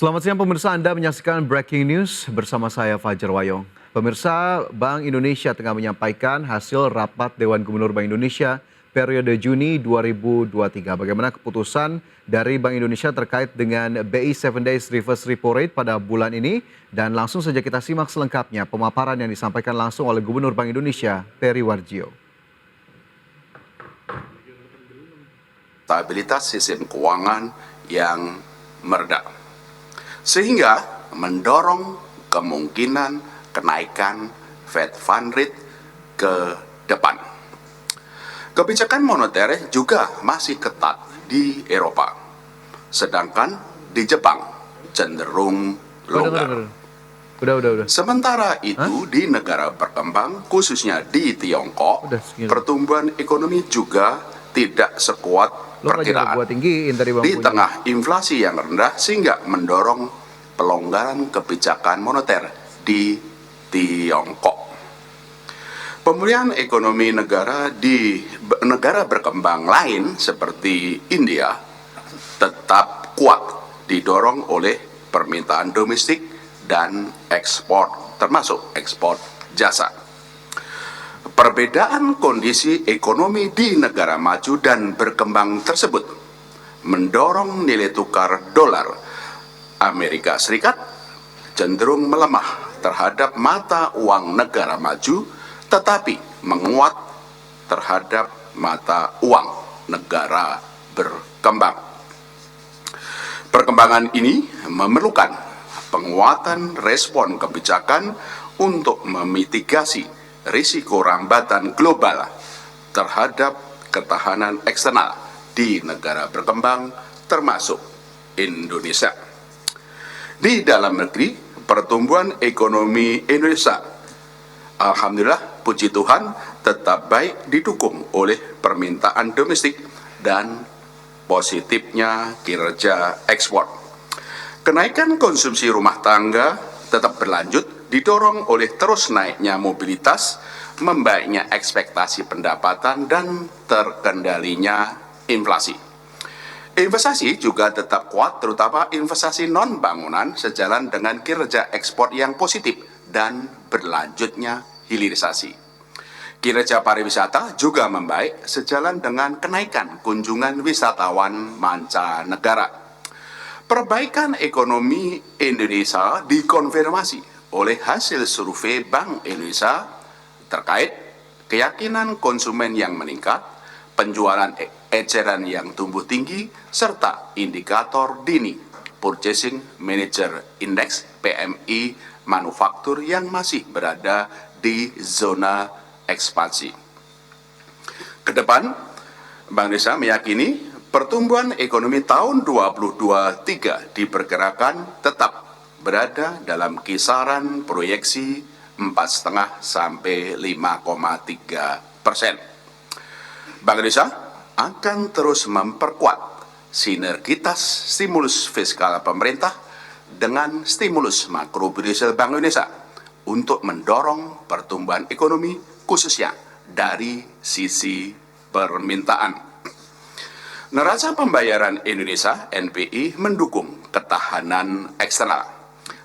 Selamat siang pemirsa, Anda menyaksikan Breaking News bersama saya Fajar Wayong. Pemirsa, Bank Indonesia tengah menyampaikan hasil rapat Dewan Gubernur Bank Indonesia periode Juni 2023. Bagaimana keputusan dari Bank Indonesia terkait dengan BI 7 Days Reverse Repo Rate pada bulan ini. Dan langsung saja kita simak selengkapnya pemaparan yang disampaikan langsung oleh Gubernur Bank Indonesia, Peri Warjio. Stabilitas sistem keuangan yang meredah, sehingga mendorong kemungkinan kenaikan Fed Fund Rate ke depan. Kebijakan moneter juga masih ketat di Eropa, sedangkan di Jepang cenderung longgar. Udah. Sementara itu di negara berkembang, khususnya di Tiongkok, pertumbuhan ekonomi juga tidak sekuat perkiraan di tengah inflasi yang rendah, sehingga mendorong pelonggaran kebijakan moneter di Tiongkok. Pemulihan ekonomi negara di negara berkembang lain seperti India tetap kuat didorong oleh permintaan domestik dan ekspor, termasuk ekspor jasa. Perbedaan kondisi ekonomi di negara maju dan berkembang tersebut mendorong nilai tukar dolar Amerika Serikat cenderung melemah terhadap mata uang negara maju, tetapi menguat terhadap mata uang negara berkembang. Perkembangan ini memerlukan penguatan respon kebijakan untuk memitigasi risiko rambatan global terhadap ketahanan eksternal di negara berkembang termasuk Indonesia. Di dalam negeri, pertumbuhan ekonomi Indonesia, alhamdulillah puji Tuhan, tetap baik didukung oleh permintaan domestik dan positifnya kinerja ekspor. Kenaikan konsumsi rumah tangga tetap berlanjut didorong oleh terus naiknya mobilitas, membaiknya ekspektasi pendapatan, dan terkendalinya inflasi. Investasi juga tetap kuat, terutama investasi non-bangunan, sejalan dengan kinerja ekspor yang positif dan berlanjutnya hilirisasi. Kinerja pariwisata juga membaik, sejalan dengan kenaikan kunjungan wisatawan mancanegara. Perbaikan ekonomi Indonesia dikonfirmasi oleh hasil survei Bank Indonesia terkait keyakinan konsumen yang meningkat, penjualan eceran yang tumbuh tinggi, serta indikator dini Purchasing Manager Index PMI manufaktur yang masih berada di zona ekspansi. Kedepan, Bank Indonesia meyakini pertumbuhan ekonomi tahun 2023 diperkirakan tetap berada dalam kisaran proyeksi 4,5 sampai 5,3%. Bank Indonesia akan terus memperkuat sinergitas stimulus fiskal pemerintah dengan stimulus makrobudensial Bank Indonesia untuk mendorong pertumbuhan ekonomi, khususnya dari sisi permintaan. Neraca pembayaran Indonesia (NPI) mendukung ketahanan eksternal.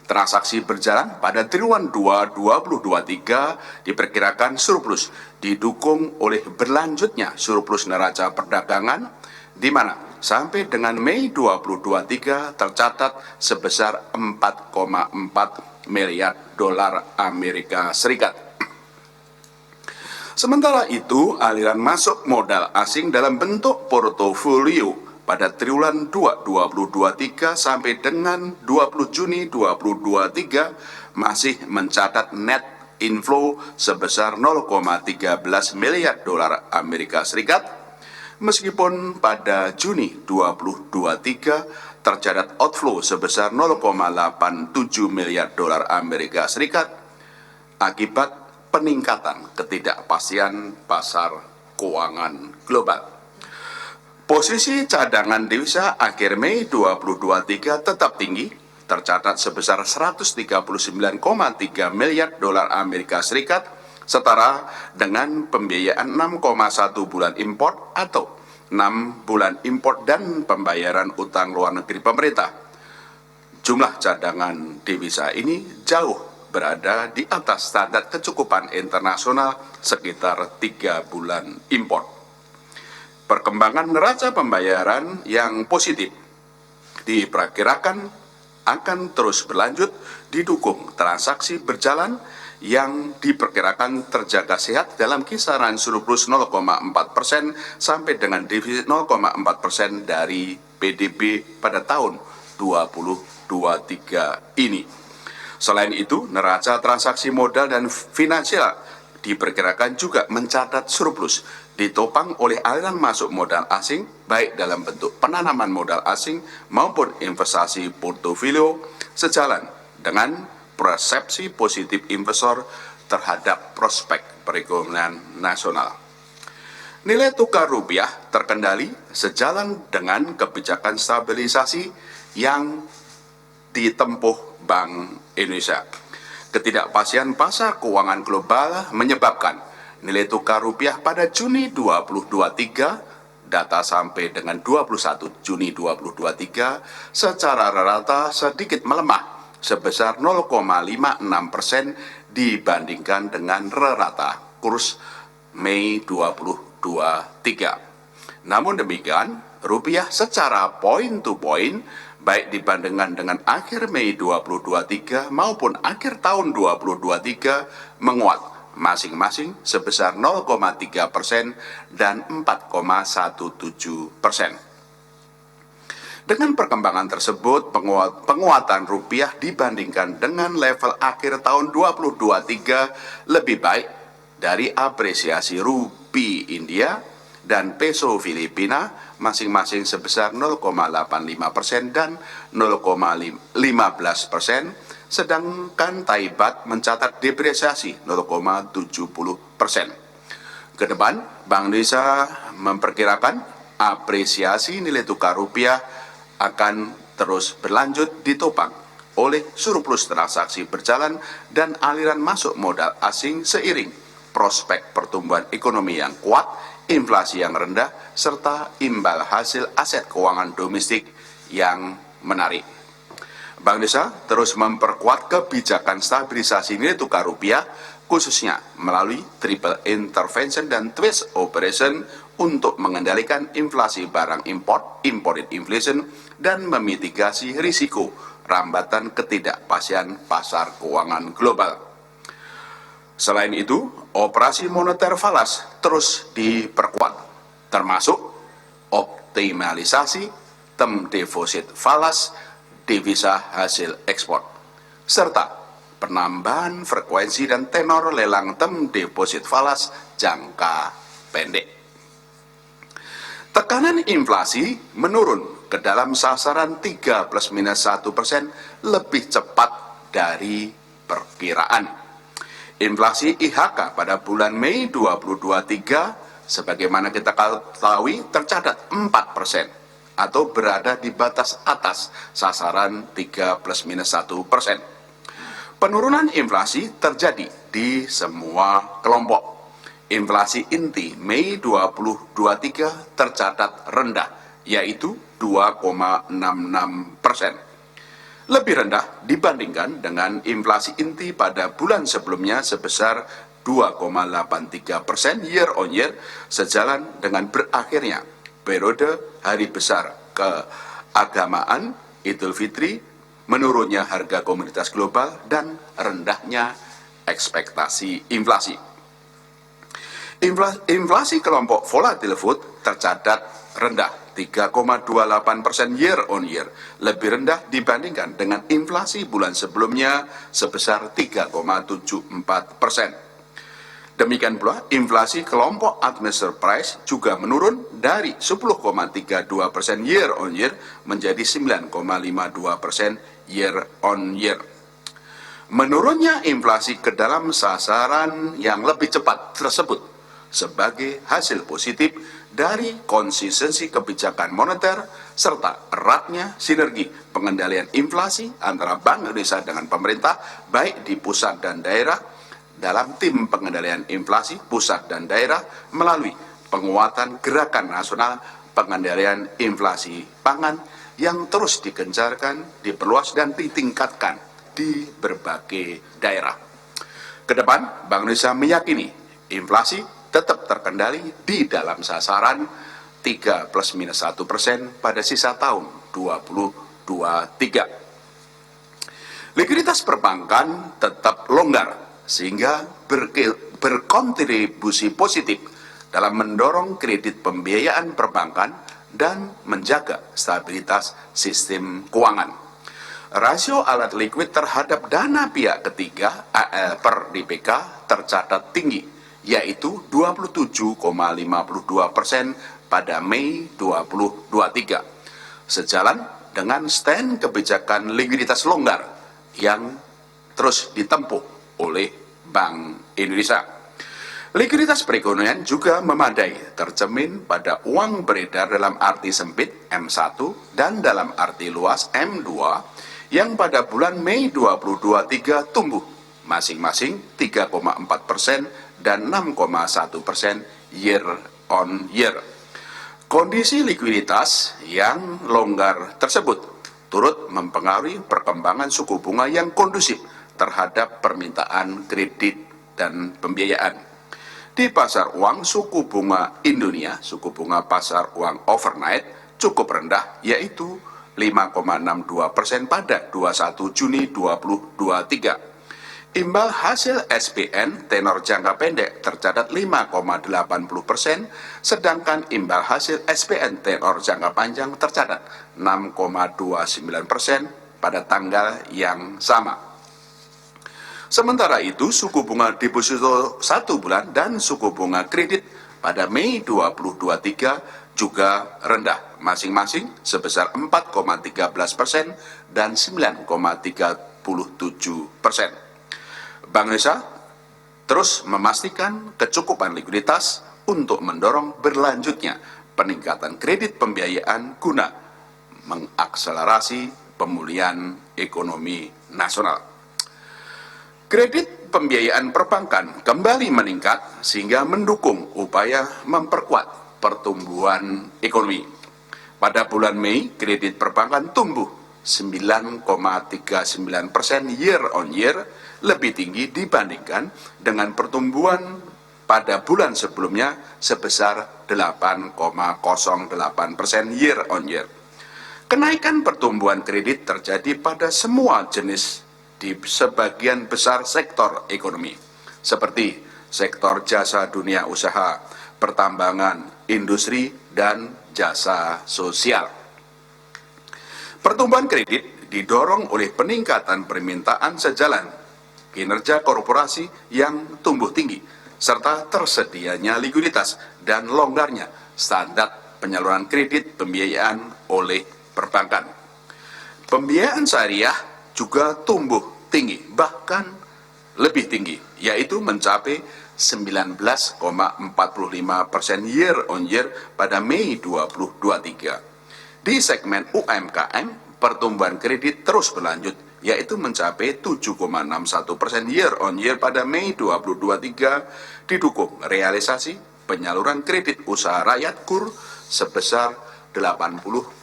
Transaksi berjalan pada triwulan 2 2023 diperkirakan surplus, didukung oleh berlanjutnya surplus neraca perdagangan, di mana sampai dengan Mei 2023 tercatat sebesar 4,4 miliar dolar Amerika Serikat. Sementara itu, aliran masuk modal asing dalam bentuk portofolio pada triwulan 2 2023 sampai dengan 20 Juni 2023 masih mencatat net inflow sebesar 0,13 miliar dolar Amerika Serikat, meskipun pada Juni 2023 tercatat outflow sebesar 0,87 miliar dolar Amerika Serikat akibat peningkatan ketidakpastian pasar keuangan global. Posisi cadangan devisa akhir Mei 2023 tetap tinggi, tercatat sebesar 139,3 miliar dolar Amerika Serikat, setara dengan pembiayaan 6,1 bulan impor atau 6 bulan impor dan pembayaran utang luar negeri pemerintah. Jumlah cadangan devisa ini jauh berada di atas standar kecukupan internasional sekitar 3 bulan impor. Perkembangan neraca pembayaran yang positif diperkirakan akan terus berlanjut didukung transaksi berjalan yang diperkirakan terjaga sehat dalam kisaran surplus 0,4% sampai dengan defisit 0,4% dari PDB pada tahun 2023 ini. Selain itu, neraca transaksi modal dan finansial diperkirakan juga mencatat surplus, ditopang oleh aliran masuk modal asing, baik dalam bentuk penanaman modal asing maupun investasi portofolio, sejalan dengan persepsi positif investor terhadap prospek perekonomian nasional. Nilai tukar rupiah terkendali sejalan dengan kebijakan stabilisasi yang ditempuh Bank Indonesia. Ketidakpastian pasar keuangan global menyebabkan nilai tukar rupiah pada Juni 2023, data sampai dengan 21 Juni 2023, secara rata sedikit melemah sebesar 0,56% dibandingkan dengan rata kurs Mei 2023. Namun demikian, rupiah secara point to point baik dibandingkan dengan akhir Mei 2023 maupun akhir tahun 2023 menguat masing-masing sebesar 0,3% dan 4,17%. Dengan perkembangan tersebut, penguatan rupiah dibandingkan dengan level akhir tahun 2023 lebih baik dari apresiasi rupiah India dan peso Filipina masing-masing sebesar 0,85% dan 0,15%, sedangkan Thai Baht mencatat depresiasi 0,70%. Ke depan, Bank Indonesia memperkirakan apresiasi nilai tukar rupiah akan terus berlanjut ditopang oleh surplus transaksi berjalan dan aliran masuk modal asing seiring prospek pertumbuhan ekonomi yang kuat, inflasi yang rendah, serta imbal hasil aset keuangan domestik yang menarik. Bank Indonesia terus memperkuat kebijakan stabilisasi nilai tukar rupiah, khususnya melalui triple intervention dan twist operation untuk mengendalikan inflasi barang import, imported inflation, dan memitigasi risiko rambatan ketidakpastian pasar keuangan global. Selain itu, operasi moneter falas terus diperkuat, termasuk optimalisasi term deposit falas devisa hasil ekspor, serta penambahan frekuensi dan tenor lelang term deposit falas jangka pendek. Tekanan inflasi menurun ke dalam sasaran 3 plus minus 1% lebih cepat dari perkiraan. Inflasi IHK pada bulan Mei 2023 sebagaimana kita ketahui tercatat 4% atau berada di batas atas sasaran 3 plus minus 1%. Penurunan inflasi terjadi di semua kelompok. Inflasi inti Mei 2023 tercatat rendah, yaitu 2,66%. Lebih rendah dibandingkan dengan inflasi inti pada bulan sebelumnya sebesar 2,83% year on year, sejalan dengan berakhirnya periode hari besar keagamaan Idul Fitri, menurunnya harga komoditas global, dan rendahnya ekspektasi inflasi. Inflasi kelompok volatile food tercatat rendah 3,28% year on year, lebih rendah dibandingkan dengan inflasi bulan sebelumnya sebesar 3,74%. Demikian pula inflasi kelompok administered price juga menurun dari 10,32% year on year menjadi 9,52% year on year. Menurunnya inflasi ke dalam sasaran yang lebih cepat tersebut sebagai hasil positif dari konsistensi kebijakan moneter serta eratnya sinergi pengendalian inflasi antara Bank Indonesia dengan pemerintah baik di pusat dan daerah dalam tim pengendalian inflasi pusat dan daerah melalui penguatan gerakan nasional pengendalian inflasi pangan yang terus digencarkan, diperluas, dan ditingkatkan di berbagai daerah. Kedepan, Bank Indonesia meyakini inflasi tetap terkendali di dalam sasaran 3 plus minus 1% pada sisa tahun 2023. Likuiditas perbankan tetap longgar sehingga berkontribusi positif dalam mendorong kredit pembiayaan perbankan dan menjaga stabilitas sistem keuangan. Rasio alat likuid terhadap dana pihak ketiga AL per DPK tercatat tinggi, yaitu 27,52% pada Mei 2023. Sejalan dengan stand kebijakan likuiditas longgar yang terus ditempuh oleh Bank Indonesia. Likuiditas perekonomian juga memadai, tercermin pada uang beredar dalam arti sempit M1 dan dalam arti luas M2 yang pada bulan Mei 2023 tumbuh masing-masing 3,4% dan 6,1% year on year. Kondisi likuiditas yang longgar tersebut turut mempengaruhi perkembangan suku bunga yang kondusif terhadap permintaan kredit dan pembiayaan. Di pasar uang, suku bunga Indonesia, suku bunga pasar uang overnight cukup rendah, yaitu 5,62% pada 21 Juni 2023. Imbal hasil SPN tenor jangka pendek tercatat 5,80%, sedangkan imbal hasil SPN tenor jangka panjang tercatat 6,29% pada tanggal yang sama. Sementara itu, suku bunga deposito 1 bulan dan suku bunga kredit pada Mei 2023 juga rendah, masing-masing sebesar 4,13% dan 9,37%. Bank Indonesia terus memastikan kecukupan likuiditas untuk mendorong berlanjutnya peningkatan kredit pembiayaan guna mengakselerasi pemulihan ekonomi nasional. Kredit pembiayaan perbankan kembali meningkat sehingga mendukung upaya memperkuat pertumbuhan ekonomi. Pada bulan Mei, kredit perbankan tumbuh 9,39% year on year, lebih tinggi dibandingkan dengan pertumbuhan pada bulan sebelumnya sebesar 8,08% year on year. Kenaikan pertumbuhan kredit terjadi pada semua jenis di sebagian besar sektor ekonomi, seperti sektor jasa dunia usaha, pertambangan, industri, dan jasa sosial. Pertumbuhan kredit didorong oleh peningkatan permintaan sejalan kinerja korporasi yang tumbuh tinggi, serta tersedianya likuiditas dan longgarnya standar penyaluran kredit pembiayaan oleh perbankan. Pembiayaan syariah juga tumbuh tinggi, bahkan lebih tinggi, yaitu mencapai 19,45% year on year pada Mei 2023. Di segmen UMKM, pertumbuhan kredit terus berlanjut, yaitu mencapai 7,61% year on year pada Mei 2023, didukung realisasi penyaluran kredit usaha rakyat KUR sebesar 80,25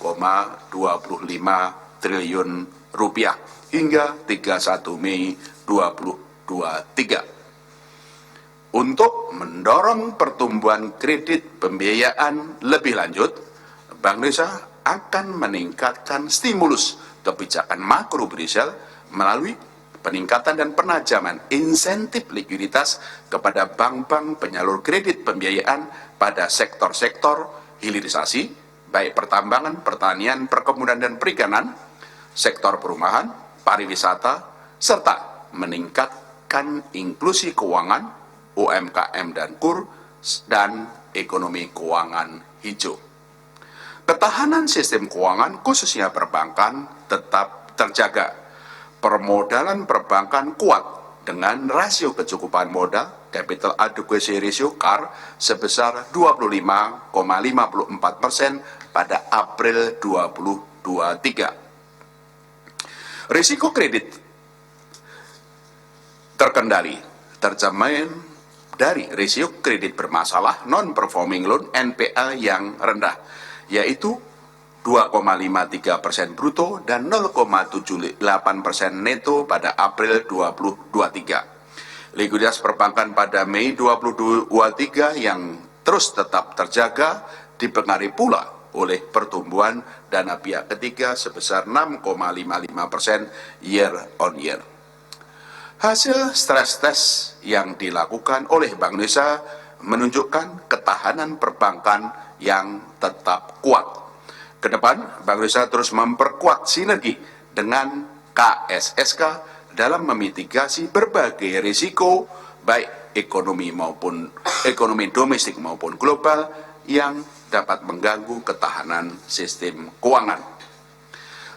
triliun rupiah hingga 31 Mei 2023. Untuk mendorong pertumbuhan kredit pembiayaan lebih lanjut, Bank Indonesia akan meningkatkan stimulus kebijakan makrobudensial melalui peningkatan dan penajaman insentif likuiditas kepada bank-bank penyalur kredit pembiayaan pada sektor-sektor hilirisasi, baik pertambangan, pertanian, perkebunan, dan perikanan, sektor perumahan, pariwisata, serta meningkatkan inklusi keuangan, UMKM dan KUR, dan ekonomi keuangan hijau. Ketahanan sistem keuangan khususnya perbankan tetap terjaga. Permodalan perbankan kuat dengan rasio kecukupan modal capital adequacy ratio CAR sebesar 25,54% pada April 2023. Risiko kredit terkendali, tercermin dari risiko kredit bermasalah non-performing loan NPL yang rendah, yaitu 2,53% bruto dan 0,78% neto pada April 2023. Likuiditas perbankan pada Mei 2023 yang terus tetap terjaga dipengaruhi pula oleh pertumbuhan dana pihak ketiga sebesar 6,55% year on year. Hasil stres test yang dilakukan oleh Bank Indonesia menunjukkan ketahanan perbankan yang tetap kuat. Kedepan, Bank Indonesia terus memperkuat sinergi dengan KSSK dalam memitigasi berbagai risiko baik ekonomi domestik maupun global yang dapat mengganggu ketahanan sistem keuangan.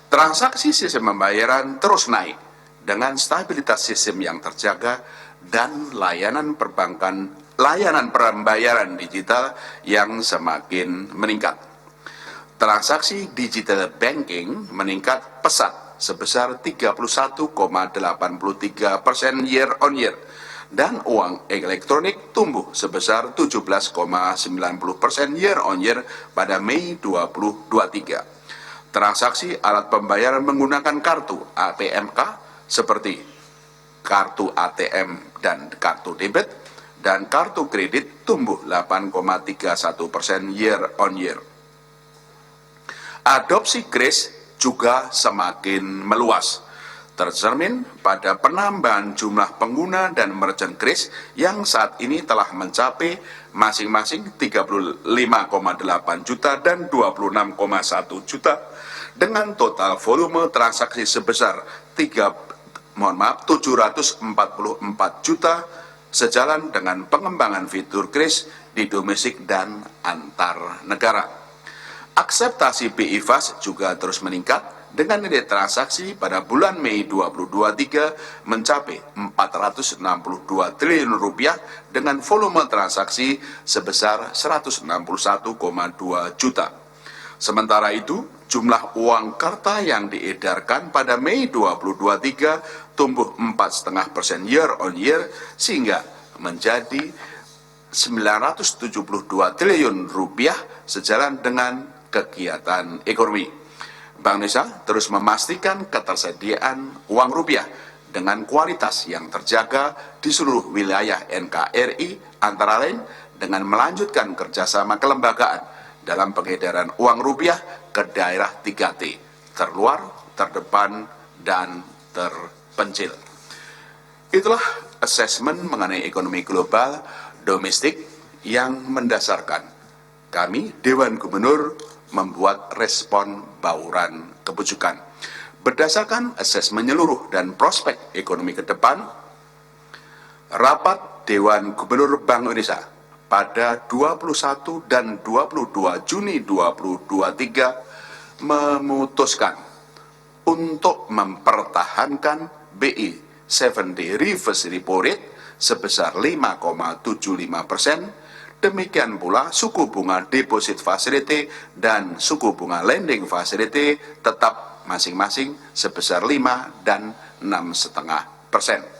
Transaksi sistem pembayaran terus naik dengan stabilitas sistem yang terjaga dan layanan pembayaran digital yang semakin meningkat. Transaksi digital banking meningkat pesat sebesar 31,83% year on year dan uang elektronik tumbuh sebesar 17,90% year on year pada Mei 2023. Transaksi alat pembayaran menggunakan kartu APMK seperti kartu ATM dan kartu debit dan kartu kredit tumbuh 8,31% year on year. Adopsi kris juga semakin meluas, tercermin pada penambahan jumlah pengguna dan merchant kris yang saat ini telah mencapai masing-masing 35,8 juta dan 26,1 juta dengan total volume transaksi sebesar 744 juta sejalan dengan pengembangan fitur kris di domestik dan antar negara. Akseptasi BI Fast juga terus meningkat dengan nilai transaksi pada bulan Mei 2023 mencapai 462 triliun rupiah dengan volume transaksi sebesar 161,2 juta. Sementara itu, jumlah uang kertas yang diedarkan pada Mei 2023 tumbuh 4,5% year on year sehingga menjadi 972 triliun rupiah sejalan dengan kegiatan ekonomi. Bank Indonesia terus memastikan ketersediaan uang rupiah dengan kualitas yang terjaga di seluruh wilayah NKRI antara lain dengan melanjutkan kerjasama kelembagaan dalam pengedaran uang rupiah ke daerah 3T, terluar, terdepan, dan terpencil. Itulah asesmen mengenai ekonomi global domestik yang mendasarkan kami, Dewan Gubernur, membuat respon bauran kebijakan. Berdasarkan asesmen menyeluruh dan prospek ekonomi ke depan, rapat Dewan Gubernur Bank Indonesia pada 21 dan 22 Juni 2023 memutuskan untuk mempertahankan BI 7-day reverse repo rate sebesar 5,75%. Demikian pula suku bunga deposit facility dan suku bunga lending facility tetap masing-masing sebesar 5 dan 6,5%.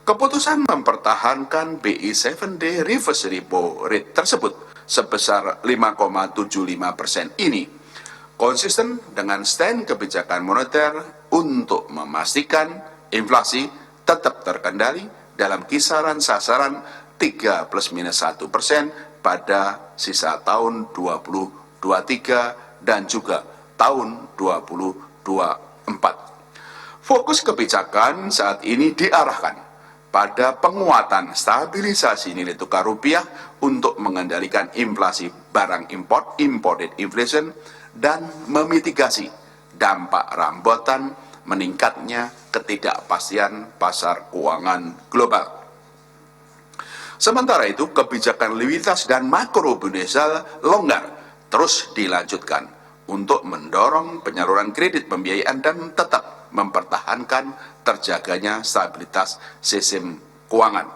Keputusan mempertahankan BI 7-day reverse repo rate tersebut sebesar 5,75% ini konsisten dengan stand kebijakan moneter untuk memastikan inflasi tetap terkendali dalam kisaran sasaran 3 plus minus 1% pada sisa tahun 2023 dan juga tahun 2024. Fokus kebijakan saat ini diarahkan pada penguatan stabilisasi nilai tukar rupiah untuk mengendalikan inflasi barang import, imported inflation, dan memitigasi dampak rambutan meningkatnya ketidakpastian pasar keuangan global. Sementara itu, kebijakan likuiditas dan makroprudensial longgar terus dilanjutkan untuk mendorong penyaluran kredit pembiayaan dan tetap mempertahankan terjaganya stabilitas sistem keuangan.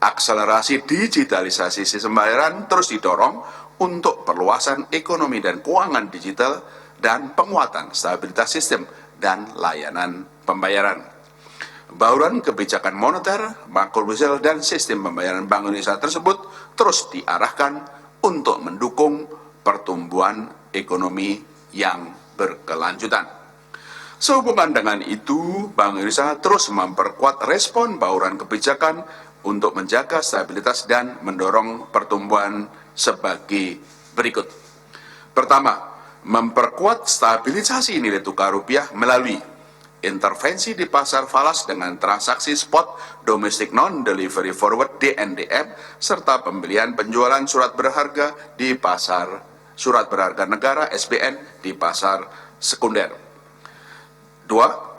Akselerasi digitalisasi sistem pembayaran terus didorong untuk perluasan ekonomi dan keuangan digital dan penguatan stabilitas sistem dan layanan pembayaran. Bauran kebijakan moneter, makroprudensial dan sistem pembayaran Bank Indonesia tersebut terus diarahkan untuk mendukung pertumbuhan ekonomi yang berkelanjutan. Sehubungan dengan itu, Bank Indonesia terus memperkuat respon bauran kebijakan untuk menjaga stabilitas dan mendorong pertumbuhan sebagai berikut. Pertama, memperkuat stabilisasi nilai tukar rupiah melalui intervensi di pasar falas dengan transaksi spot domestic non-delivery forward DNDF serta pembelian penjualan surat berharga di pasar surat berharga negara SBN di pasar sekunder. Dua,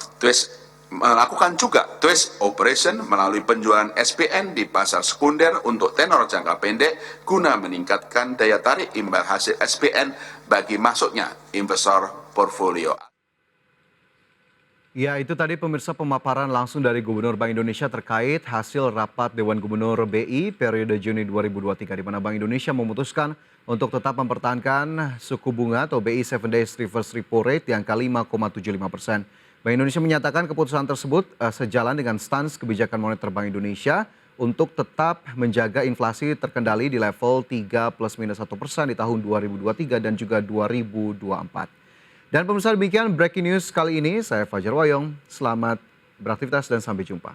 melakukan juga twist operation melalui penjualan SPN di pasar sekunder untuk tenor jangka pendek guna meningkatkan daya tarik imbal hasil SPN bagi masuknya investor portfolio. Ya, itu tadi pemirsa pemaparan langsung dari Gubernur Bank Indonesia terkait hasil rapat Dewan Gubernur BI periode Juni 2023 di mana Bank Indonesia memutuskan untuk tetap mempertahankan suku bunga atau BI 7 Days Reverse Repo Rate yang ke 5,75%. Bank Indonesia menyatakan keputusan tersebut sejalan dengan stans kebijakan moneter Bank Indonesia untuk tetap menjaga inflasi terkendali di level 3 plus minus 1% di tahun 2023 dan juga 2024. Dan pemirsa demikian breaking news kali ini. Saya Fajar Wayong. Selamat beraktivitas dan sampai jumpa.